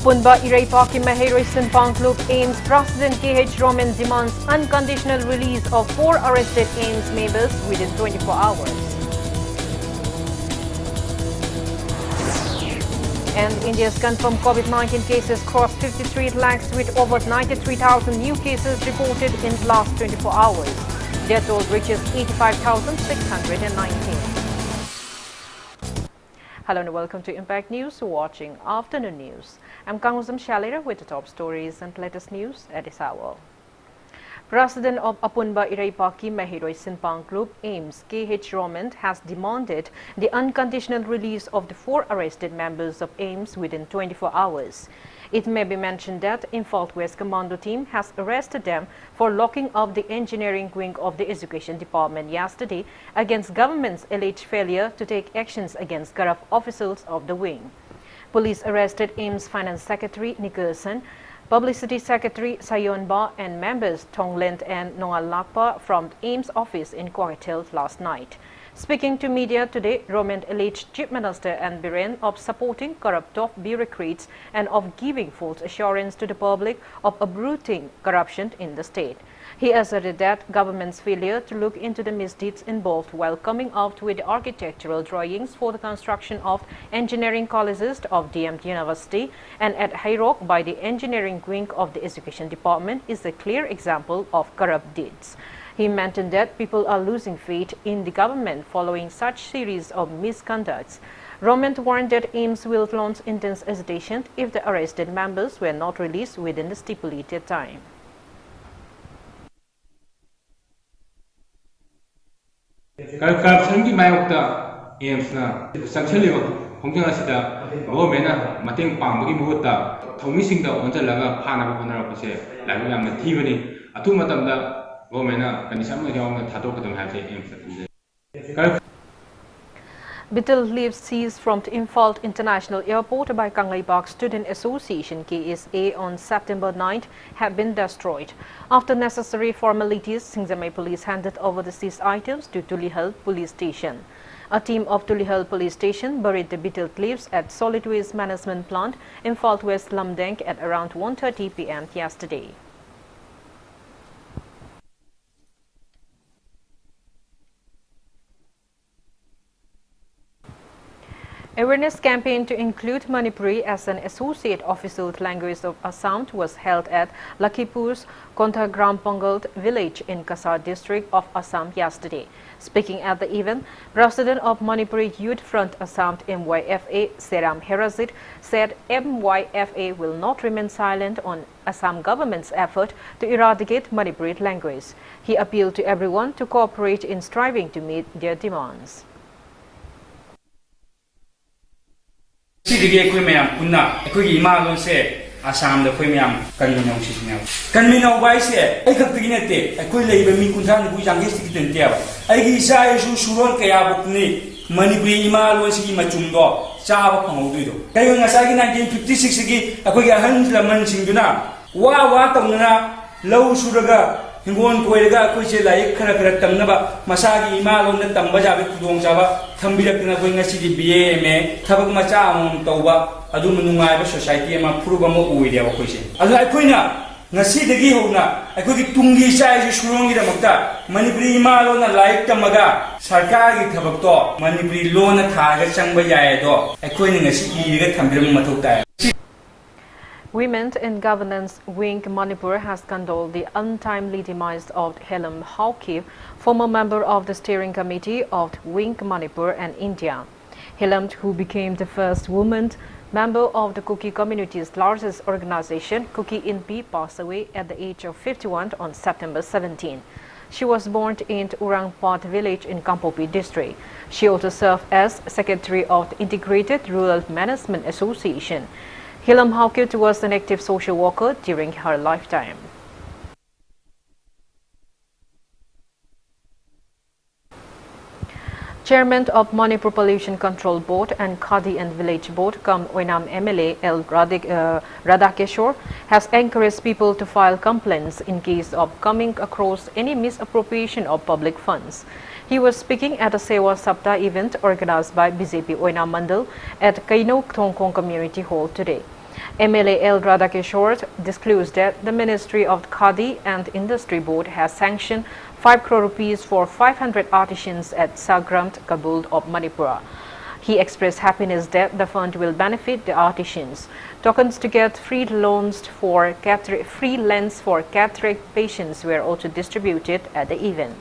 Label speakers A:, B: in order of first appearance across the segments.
A: Apunba Iraipaki Mahiroi Sinpang Club AIMS President KH Roman demands unconditional release of 4 arrested AIMS members within 24 hours. And India's confirmed COVID-19 cases crossed 53 lakhs with over 93,000 new cases reported in the last 24 hours. Death toll reaches 85,619. Hello and welcome to Impact News, watching Afternoon News. I'm Kangujam Shellyra with the top stories and latest news at this hour. President of Apunba Iraipaki Mahiroi Sinpang Group AIMS, KH Roman, has demanded the unconditional release of the 4 arrested members of AIMS within 24 hours. It may be mentioned that Imphal West Commando team has arrested them for locking up the engineering wing of the Education Department yesterday against government's alleged failure to take actions against corrupt officials of the wing. Police arrested AIMS Finance Secretary Nicholson, Publicity Secretary Sayonba and members Tongland and Noal Lakpa from the AIMS office in Cocktail last night. Speaking to media today, Roman alleged Chief Minister and Biren of supporting corrupt top bureaucrats and of giving false assurance to the public of uprooting corruption in the state. He asserted that government's failure to look into the misdeeds involved while coming out with architectural drawings for the construction of engineering colleges of DMT University and at Hairok by the engineering wing of the Education Department is a clear example of corrupt deeds. He maintained that people are losing faith in the government following such series of misconducts. Roman warned that AIMS will launch intense agitation if the arrested members were not released within the stipulated time.
B: Corruption की मायokta AIMS ना संचलिव होंगे असिदा government ना मतेंग पांबगी मुहूर्ता थौमिसिंगदा ओंजलगा फानाबा होनरपसे live यामना थीबनी अथु मतमदा government ना condition में यावना थादोकदम हासे AIMS ना
A: Betel leaves seized from the Imphal International Airport by Kangaibak Student Association KSA on September 9th have been destroyed. After necessary formalities, Singzamai police handed over the seized items to Tulihal Police Station. A team of Tulihal Police Station buried the betel leaves at Solid Waste Management Plant in Imphal West Lamdeng at around 1:30 p.m. yesterday. Awareness campaign to include Manipuri as an associate official language of Assam was held at Lakhipur's Kontagram Pongal village in Kasar district of Assam yesterday. Speaking at the event, President of Manipuri Youth Front Assam MYFA Seram Herazit said MYFA will not remain silent on Assam government's effort to eradicate Manipuri language. He appealed to everyone to cooperate in striving to meet their demands.
C: Sige koi mayam punna koi ima lon se Assam da koi mayam kanminaw sisinaw kanminaw bai se ai khak tigine te koi leiba mi kunthan bu jange sikiten te ba ai gi isa isu suron kaya bukni Manipuri ima lon sigi machum do chaba phangau do kai nga sa gi 1956 gi koi ga han laman singduna wa tamna law suraga hingon koiraga koi se lai khara tamnaba masagi ima lon da tamba jabe kudong jaba thambiratina koi ngasi di BMA thabak macha amom tauba adu manungai ba society ama phuruba mo uide ba koi se adu ai koina ngasi degi hona ai koi gi tungi sai ji surongi da makta Manipuri ima lon na like tamaga sarkar gi thabak to Manipuri lon na thaga changba yae do ai koi ni ngasi iriga thambiram mathau ta.
A: Women in Governance Wing Manipur has condoled the untimely demise of Helam Haukiv, former member of the steering committee of Wing Manipur and India. Helam, who became the first woman member of the Kuki community's largest organization, Kuki Inpi, passed away at the age of 51 on September 17. She was born in Urangpat village in Kampopi district. She also served as secretary of the Integrated Rural Management Association. Helam Haukiv was an active social worker during her lifetime. Chairman of Manipur Pollution Control Board and Khadi and Village Board, Oinam MLA L. Radhakeshwar, has encouraged people to file complaints in case of coming across any misappropriation of public funds. He was speaking at a Sewa Sapta event organized by BJP Oinam Mandal at Kainok Thongkong Community Hall today. MLA L. Radhakishore disclosed that the Ministry of Khadi and Industry Board has sanctioned 5 crore rupees for 500 artisans at Sagramt, Kabul of Manipur. He expressed happiness that the fund will benefit the artisans. Tokens to get free lens for cataract patients were also distributed at the event.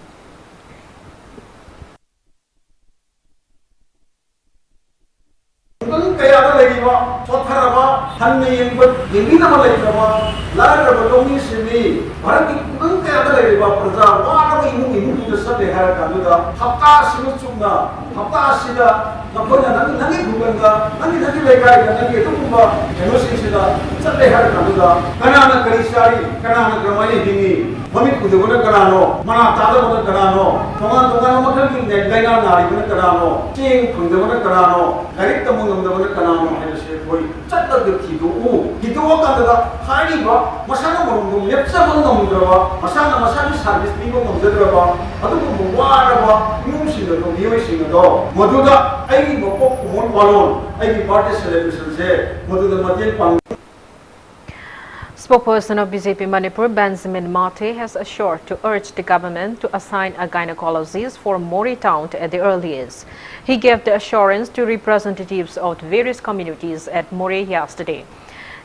A: Spokesperson of BJP Manipur, Benjamin Mate, has assured to urge the government to assign a gynecologist for Mori town at the earliest. He gave the assurance to representatives of various communities at Mori yesterday.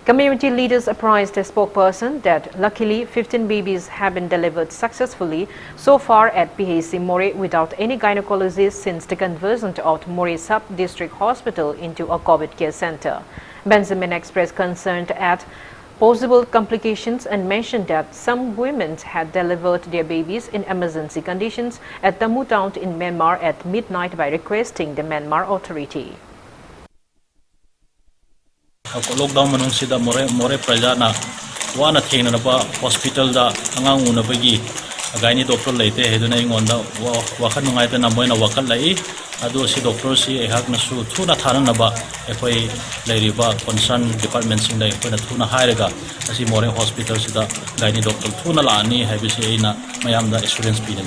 A: Community leaders apprised the spokesperson that luckily 15 babies have been delivered successfully so far at PHC Mori without any gynecologist since the conversion of Mori Sub-District Hospital into a COVID care center. Benjamin expressed concern at possible complications and mentioned that some women had delivered their babies in emergency conditions at Tammu town in Myanmar at midnight by requesting the Myanmar authority.
D: Lockdown manung sida more praja na wana thengna ba hospital da angang una bagi againi doctor leite heduna ingonda wakhan ngai ta na moina wakal lai adu si doctor si ehak na su thuna thana na ba ekoi leiri ba concern department sing dai ekoi na thuna hairaga asi more hospital sida gaini doctor thuna la ani haibisi eina mayam da assurance bi ni.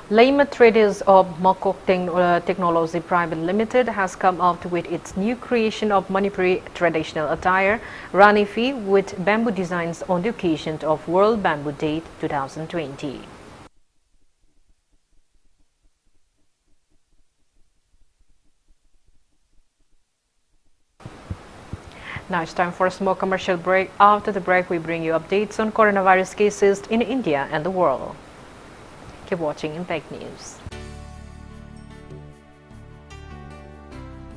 A: Layma Traders of Makok Technology Private Limited has come out with its new creation of Manipuri traditional attire, Rani Fi, with bamboo designs on the occasion of World Bamboo Day 2020. Now it's time for a small commercial break. After the break, we bring you updates on coronavirus cases in India and the world. Keep watching Impact News.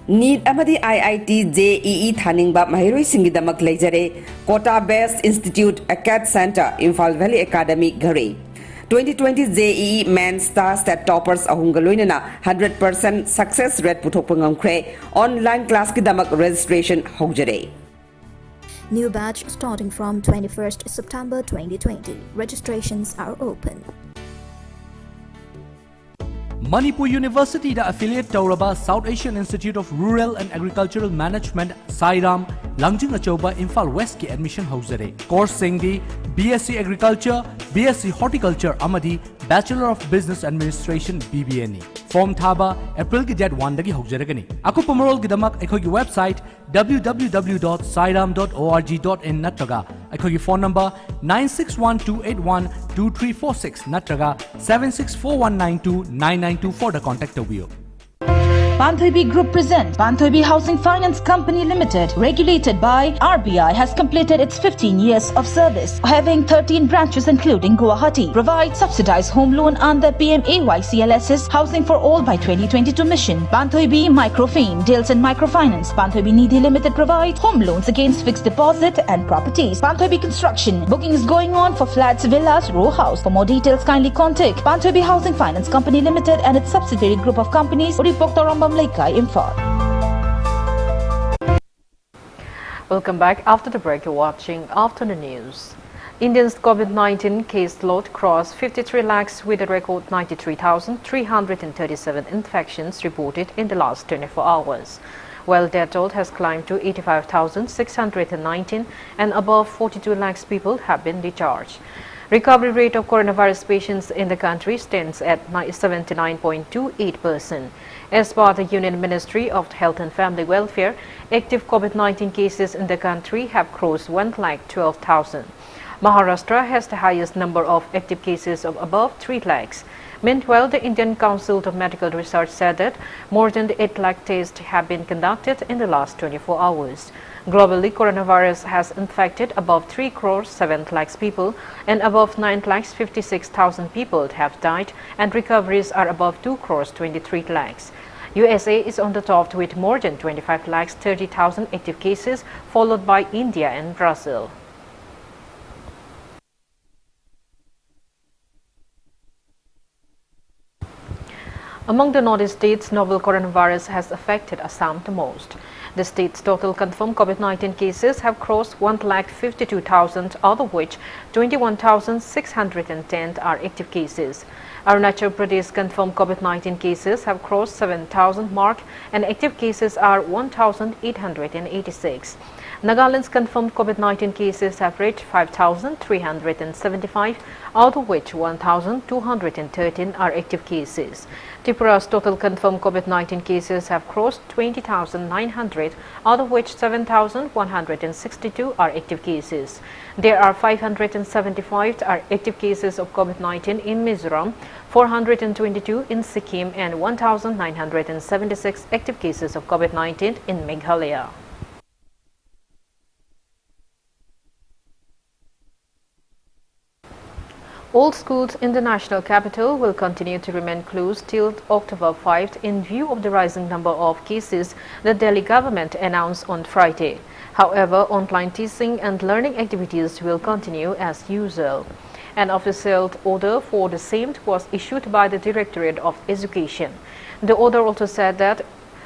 E: NEET amadi IIT JEE thaningba mahiroi singidamak leijare Kota Based Institute Acad Center Imphal Valley Academy Gare 2020 JEE Main Star Stat Toppers ahungaloinana 100% success rate puthokpangamkhre online class kidamak registration hogjare.
F: New batch starting from 21st September 2020. Registrations are open.
G: Manipur University da affiliate Tauraba South Asian Institute of Rural and Agricultural Management Sairam Langjing Achoba Imphal West ki admission hausare. Course singdi BSc Agriculture, BSc Horticulture amadi Bachelor of Business Administration BBNE. Form thaba April ki date 1 dagi haujaragani. Aku pamorol gidamak ekhogi website www.sairam.org.in natraga ekhogi phone number 9612812346 natraga 7641929924 da contact tabiyo.
H: Panthoibi Group presents Panthoibi Housing Finance Company Limited, regulated by RBI, has completed its 15 years of service, having 13 branches including Guwahati. Provides subsidized home loan under PMAYCLS's Housing for All by 2022 mission. Panthoibi Microfin deals in microfinance. Panthoibi Nidhi Limited provides home loans against fixed deposit and properties. Panthoibi Construction booking is going on for flats, villas, row house. For more details, kindly contact Panthoibi Housing Finance Company Limited and its subsidiary group of companies, Uripoktorambam Laikai, Imphal.
A: Welcome back. After the break, you're watching Afternoon News. India's COVID-19 case load crossed 53 lakhs with a record 93,337 infections reported in the last 24 hours, while death toll has climbed to 85,619 and above 42 lakhs people have been discharged. Recovery rate of coronavirus patients in the country stands at 79.28%. As per the Union Ministry of Health and Family Welfare, active COVID-19 cases in the country have crossed 1,12,000. Maharashtra has the highest number of active cases of above 3 lakhs. Meanwhile, the Indian Council of Medical Research said that more than 8 lakh tests have been conducted in the last 24 hours. Globally, coronavirus has infected above 3 crores 7 lakhs people and above 9 lakhs 56,000 people have died, and recoveries are above 2 crores 23 lakhs. USA is on the top with more than 25 lakhs 30,000 active cases, followed by India and Brazil. Among the northeast states, novel coronavirus has affected Assam the most. The state's total confirmed COVID-19 cases have crossed 1,52,000, out of which 21,610 are active cases. Arunachal Pradesh confirmed COVID-19 cases have crossed 7,000 mark and active cases are 1,886. Nagaland's confirmed COVID-19 cases have reached 5,375, out of which 1,213 are active cases. Tripura's total confirmed COVID-19 cases have crossed 20,900, out of which 7,162 are active cases. There are 575 active cases of COVID-19 in Mizoram, 422 in Sikkim and 1,976 active cases of COVID-19 in Meghalaya. All schools in the national capital will continue to remain closed till October 5 in view of the rising number of cases the Delhi government announced on Friday. However, online teaching and learning activities will continue as usual. An official order for the same was issued by the Directorate of Education. The order also said that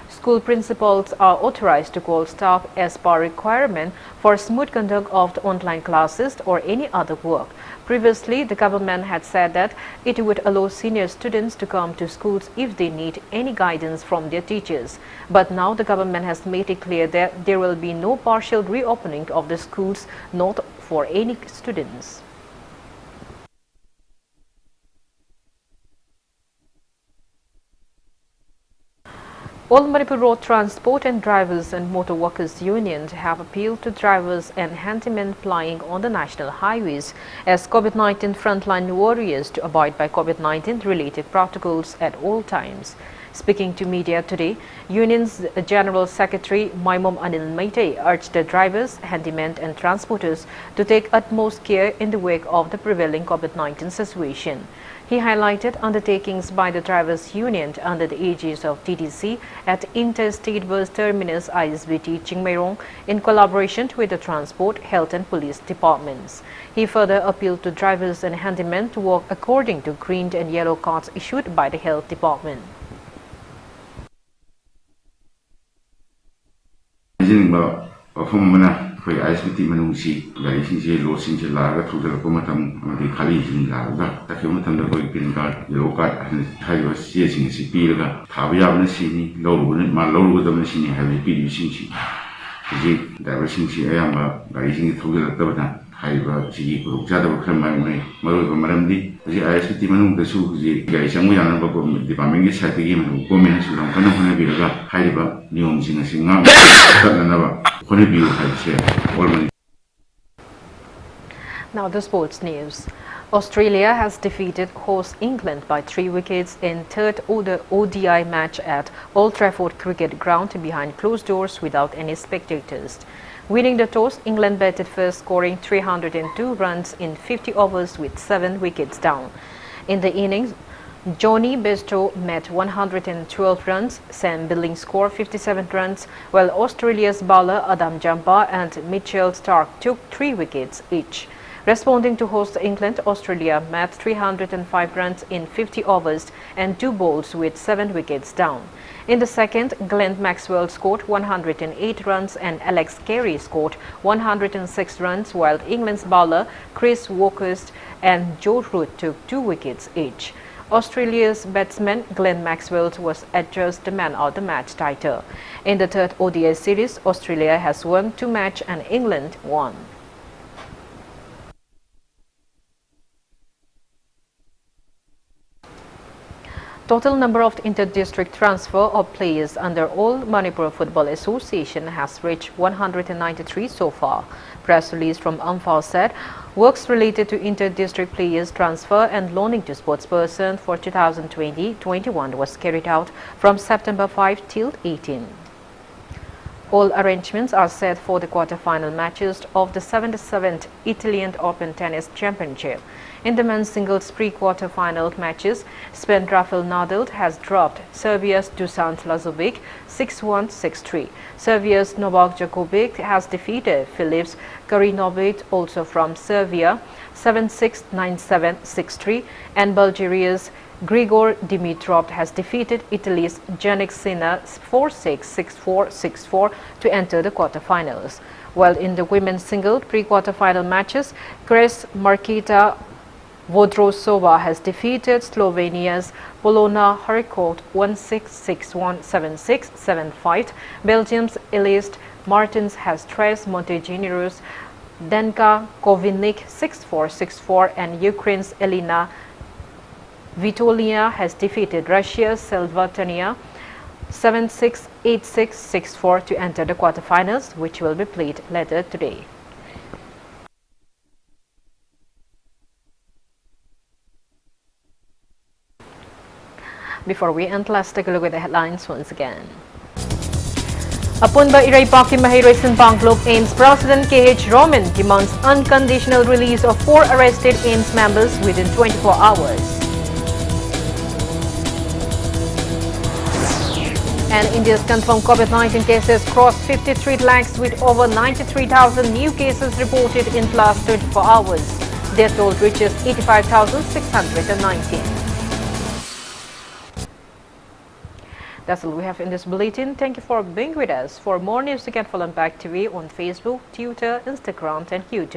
A: school principals are authorized to call staff as per requirement for smooth conduct of the online classes or any other work. Previously, the government had said that it would allow senior students to come to schools if they need any guidance from their teachers. But now the government has made it clear that there will be no partial reopening of the schools, not for any students. All Manipur Road Transport and Drivers and Motor Workers Unions have appealed to drivers and handymen plying on the national highways as COVID-19 frontline warriors to abide by COVID-19 related protocols at all times. Speaking to media today, Union's General Secretary Maimom Anil Maitei urged the drivers, handymen and transporters to take utmost care in the wake of the prevailing COVID-19 situation. He highlighted undertakings by the Drivers' Union under the aegis of TDC at Interstate Bus Terminus ISBT Chingmairong in collaboration with the Transport, Health and Police departments. He further appealed to drivers and handymen to work according to green and yellow cards issued by the Health Department.
I: Koi ISBT manungsi dari sini lo sini laga tu dalam pematam di kali sini laga tapi pematam dalam koi pin card yellow card hai was sini sini si pi laga thawya mana sini lo dalam sini hai pi di sini jadi dari sini ayam dari sini tu dalam tempat hai was sini kurang jada bukan mai malam di jadi ISBT manung kesu jadi gaya sangu yang nampak di pamenggi saya pergi manung komen sudah kan mana bila hai ba niom sini singa tak nama.
A: Now the sports news. Australia has defeated host England by 3 wickets in third ODI match at Old Trafford Cricket Ground behind closed doors without any spectators. Winning the toss, England batted first, scoring 302 runs in 50 overs with 7 wickets down. In the innings, Johnny Bairstow met 112 runs, Sam Billings scored 57 runs, while Australia's bowler Adam Jampa and Mitchell Starc took 3 wickets each. Responding to host England, Australia met 305 runs in 50 overs and 2 bowls with 7 wickets down. In the second, Glenn Maxwell scored 108 runs and Alex Carey scored 106 runs, while England's bowler Chris Walkerst and Joe Root took 2 wickets each. Australia's batsman Glenn Maxwell was adjudged the man of the match title. In the third ODI series, Australia has won 2 matches and England 1. Now the sports news. Australia has defeated host England by 3 wickets in third ODI match at Old Trafford Cricket Ground behind closed doors without any spectators. Winning the toss, England batted first, scoring 302 runs in 50 overs with 7 wickets down. In the innings, Johnny Bairstow met 112 runs, Sam Billings scored 57 runs, while Australia's bowler Chris Walkerst and Joe Root took 2 wickets each. Australia's batsman Glenn Maxwell was adjudged the man of the match title. In the third ODI series, Australia has won 2 matches and England 1. Total number of inter-district transfer of players under All Manipur Football Association has reached 193 so far. Press release from Amphaw said works related to inter-district players transfer and loaning to sportsperson for 2020-21 was carried out from September 5 till 18. All arrangements are set for the quarter-final matches of the 77th Italian Open Tennis Championship. In the men's singles pre-quarter-final matches, Spain Rafael Nadal has dropped Serbia's Dusan Lazovic 6-1, 6-3. Serbia's Novak Djokovic has defeated Philips Karinovic, also from Serbia, 7-6, 9-7, 6-3, and Bulgaria's Grigor Dimitrov has defeated Italy's Jannik Sinner 4-6, 6-4, 6-4 to enter the quarterfinals. While in the women's single pre-quarterfinal matches, Grace Marketa Vodrosova has defeated Slovenia's Polona Harikot 1-6, 6-1, 7-6, 7-5. Belgium's Elise Martins has Tres Montenegro's Denka Kovinik 6-4, 6-4, and Ukraine's Elina Vitolia has defeated Russia's Selvatania 7-6, 8-6, 6-4 to enter the quarterfinals, which will be played later today. Before we end, let's take a look at the headlines once again. Apunba Iraipaki Mahiroi Sinpang Globe AIMS President KH Roman demands unconditional release of 4 arrested AIMS members within 24 hours. And India's confirmed COVID-19 cases crossed 53 lakhs with over 93,000 new cases reported in the last 24 hours. Death toll reaches 85,619. That's all we have in this bulletin. Thank you for being with us. For more news, you can follow Impact TV on Facebook, Twitter, Instagram, and YouTube.